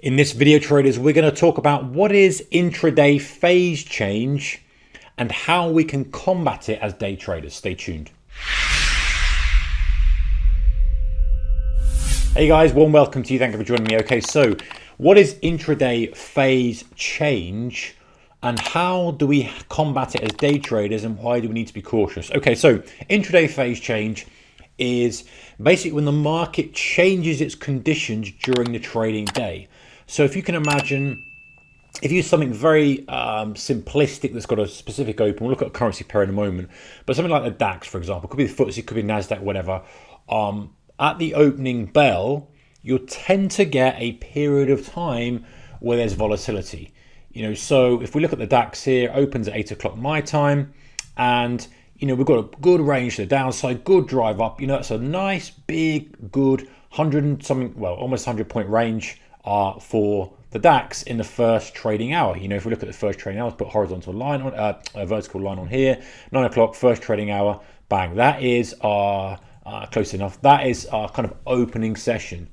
In this video, traders, we're going to talk about what is intraday phase change and how we can combat it as day traders. Stay tuned. Hey guys, warm welcome to you. Thank you for joining me. Okay, so what is intraday phase change and how do we combat it as day traders and why do we need to be cautious? Okay, so intraday phase change is basically when the market changes its conditions during the trading day. So if you can imagine, if you use something very simplistic that's got a specific open, we'll look at a currency pair in a moment, but something like the DAX, for example, could be the FTSE, could be NASDAQ, whatever. At the opening bell, you'll tend to get a period of time where there's volatility. So if we look at the DAX here, opens at 8 o'clock my time, and we've got a good range to the downside, good drive up. It's a nice, big, good 100 and something, well, almost 100-point range for the DAX in the first trading hour. If we look at the first trading hour, let's put horizontal line on, a vertical line on here, 9 o'clock, first trading hour, bang. That is our, close enough, that is our kind of opening session.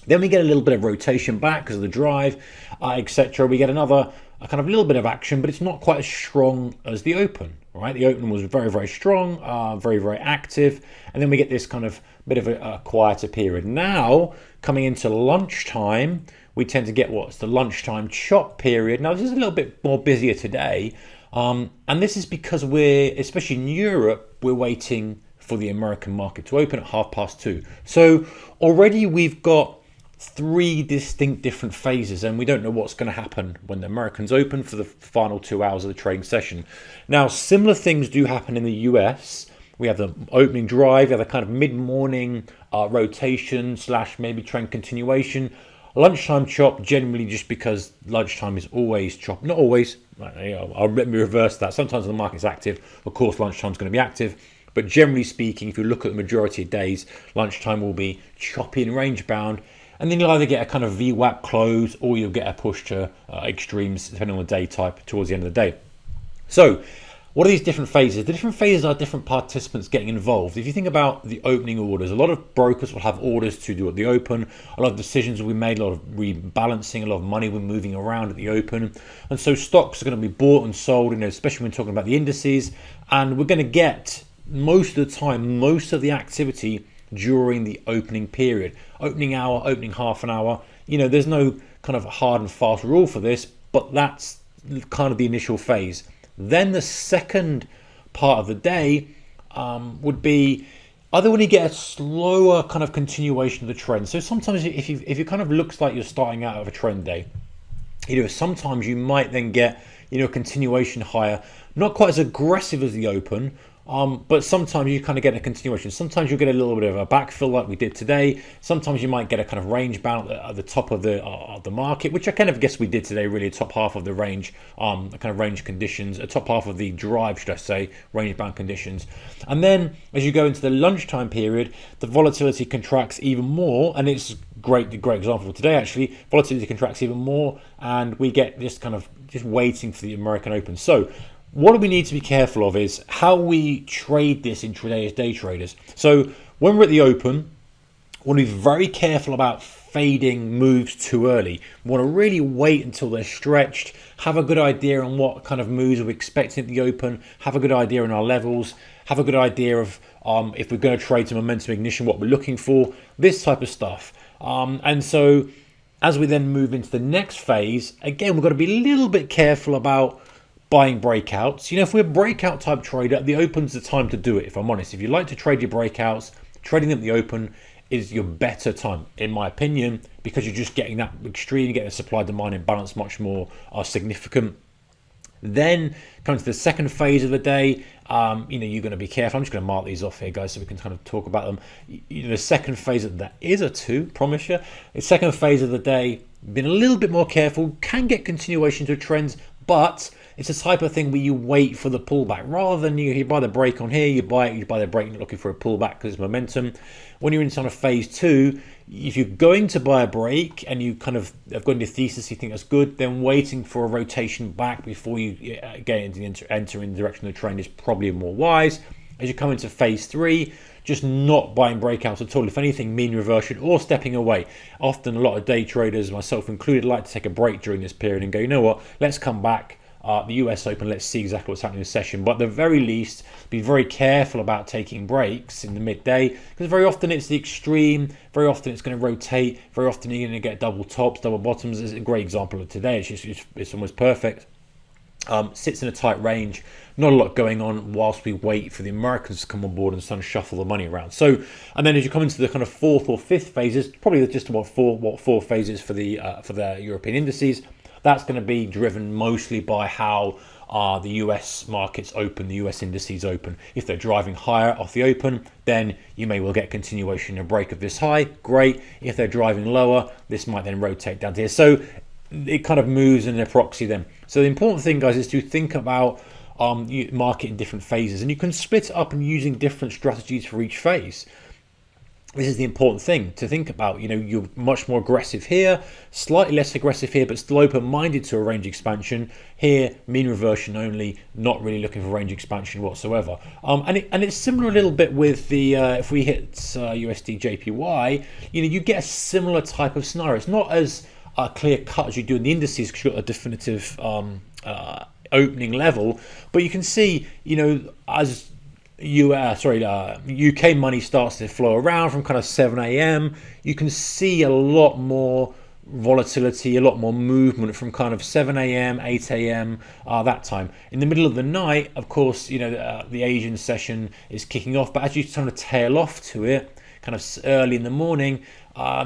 Then we get a little bit of rotation back because of the drive, etc. We get another a kind of little bit of action, but it's not quite as strong as the open, right? The open was very, very strong, very, very active. And then we get this kind of bit of a quieter period. Now, coming into lunchtime, we tend to get what's the lunchtime chop period. Now, this is a little bit more busier today. And this is because especially in Europe, we're waiting for the American market to open at 2:30. So already we've got three distinct different phases, and we don't know what's going to happen when the Americans open for the final 2 hours of the trading session. Now, similar things do happen in the US. We have the opening drive, we have a kind of mid-morning rotation / maybe trend continuation. Lunchtime chop, generally just because lunchtime is always chop. Not always, let me reverse that. Sometimes when the market's active, of course, lunchtime is going to be active. But generally speaking, if you look at the majority of days, lunchtime will be choppy and range bound. And then you'll either get a kind of VWAP close or you'll get a push to extremes, depending on the day type, towards the end of the day. So what are these different phases? The different phases are different participants getting involved. If you think about the opening orders, a lot of brokers will have orders to do at the open. A lot of decisions will be made, a lot of rebalancing, a lot of money we're moving around at the open. And so stocks are going to be bought and sold, especially when we're talking about the indices. And we're going to get, most of the time, most of the activity during the opening period, opening hour, opening half an hour. There's no kind of hard and fast rule for this, but that's kind of the initial phase. Then the second part of the day would be either when you get a slower kind of continuation of the trend. So sometimes if it kind of looks like you're starting out of a trend day, sometimes you might then get a continuation higher, not quite as aggressive as the open. But sometimes you kind of get a continuation. Sometimes you'll get a little bit of a backfill like we did today. Sometimes you might get a kind of range bound at the top of the market, which I kind of guess we did today, really, top half of the range, the kind of range conditions, top half of the drive, should I say, range bound conditions. And then as you go into the lunchtime period, the volatility contracts even more, and it's great example for today, actually. Volatility contracts even more, and we get this kind of just waiting for the American Open. So what we need to be careful of is how we trade this intraday as day traders. So when we're at the open, we want to be very careful about fading moves too early. We want to really wait until they're stretched, have a good idea on what kind of moves we're expecting at the open, have a good idea on our levels, have a good idea of if we're going to trade to momentum ignition, what we're looking for, this type of stuff. And so as we then move into the next phase, again, we've got to be a little bit careful about buying breakouts. If we're a breakout type trader, the open's the time to do it, if I'm honest. If you like to trade your breakouts, trading them at the open is your better time, in my opinion, because you're just getting that extreme, you get the supply demand imbalance much more significant. Then coming to the second phase of the day, you're going to be careful. I'm just going to mark these off here, guys, so we can kind of talk about them. The second phase of that is a 2, promise you. The second phase of the day, been a little bit more careful, can get continuation to trends, but it's a type of thing where you wait for the pullback rather than you buy the break on here, you buy the break looking for a pullback because it's momentum. When you're in kind of phase 2, if you're going to buy a break and you kind of have got into thesis, you think that's good, then waiting for a rotation back before you enter in the direction of the trend is probably more wise. As you come into phase 3, just not buying breakouts at all. If anything, mean reversion or stepping away. Often a lot of day traders, myself included, like to take a break during this period and go, you know what, let's come back. The US Open, let's see exactly what's happening in the session. But at the very least, be very careful about taking breaks in the midday, because very often it's the extreme, very often it's going to rotate, very often you're going to get double tops, double bottoms. This is a great example of today. It's almost perfect. Sits in a tight range, not a lot going on whilst we wait for the Americans to come on board and sort of shuffle the money around. So, and then as you come into the kind of fourth or fifth phases, probably just about four phases for the European indices. That's going to be driven mostly by how the US markets open, the US indices open. If they're driving higher off the open, then you may well get continuation and break of this high. Great. If they're driving lower, this might then rotate down to here. So it kind of moves in a proxy then. So the important thing, guys, is to think about market in different phases, and you can split it up and using different strategies for each phase. This is the important thing to think about. You know, you're much more aggressive here, slightly less aggressive here, but still open-minded to a range expansion. Here, mean reversion only, not really looking for range expansion whatsoever. And it's similar a little bit with the if we hit USD JPY, you know, you get a similar type of scenario. It's not as clear cut as you do in the indices because you've got a definitive opening level, but you can see, you know, as UK money starts to flow around from kind of 7 a.m. You can see a lot more volatility, a lot more movement from kind of 7 a.m., 8 a.m. That time. In the middle of the night, of course, you know, the Asian session is kicking off, but as you kind of tail off to it, kind of early in the morning,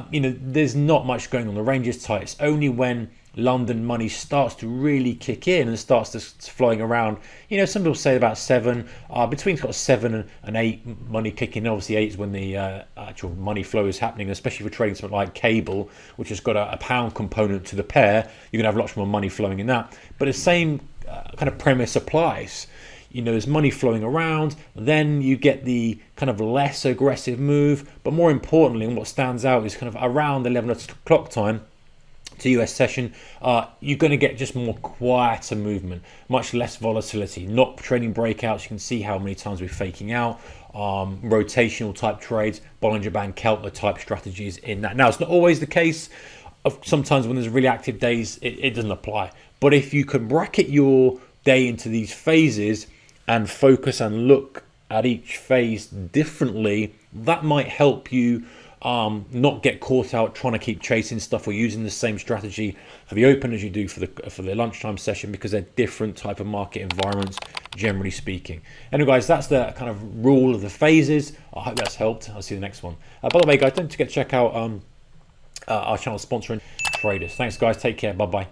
you know, there's not much going on. The range is tight. It's only when London money starts to really kick in and starts to flowing around. You know, some people say about 7, between sort of 7 and 8 money kicking in. Obviously 8 is when the actual money flow is happening, especially for trading something like cable, which has got a pound component to the pair. You're going to have lots more money flowing in that. But the same kind of premise applies. You know, there's money flowing around, then you get the kind of less aggressive move, but more importantly, and what stands out is kind of around 11 o'clock time to US session, you're going to get just more quieter movement, much less volatility, not trading breakouts. You can see how many times we're faking out, rotational type trades, Bollinger Band Keltner type strategies in that. Now, it's not always the case. Sometimes when there's really active days, it doesn't apply. But if you can bracket your day into these phases and focus and look at each phase differently, that might help you not get caught out trying to keep chasing stuff or using the same strategy for the open as you do for the lunchtime session, because they're different type of market environments, generally speaking. Anyway, guys, that's the kind of rule of the phases. I hope that's helped. I'll see you in the next one. By the way, guys, don't forget to check out our channel sponsoring traders. Thanks, guys. Take care. Bye-bye.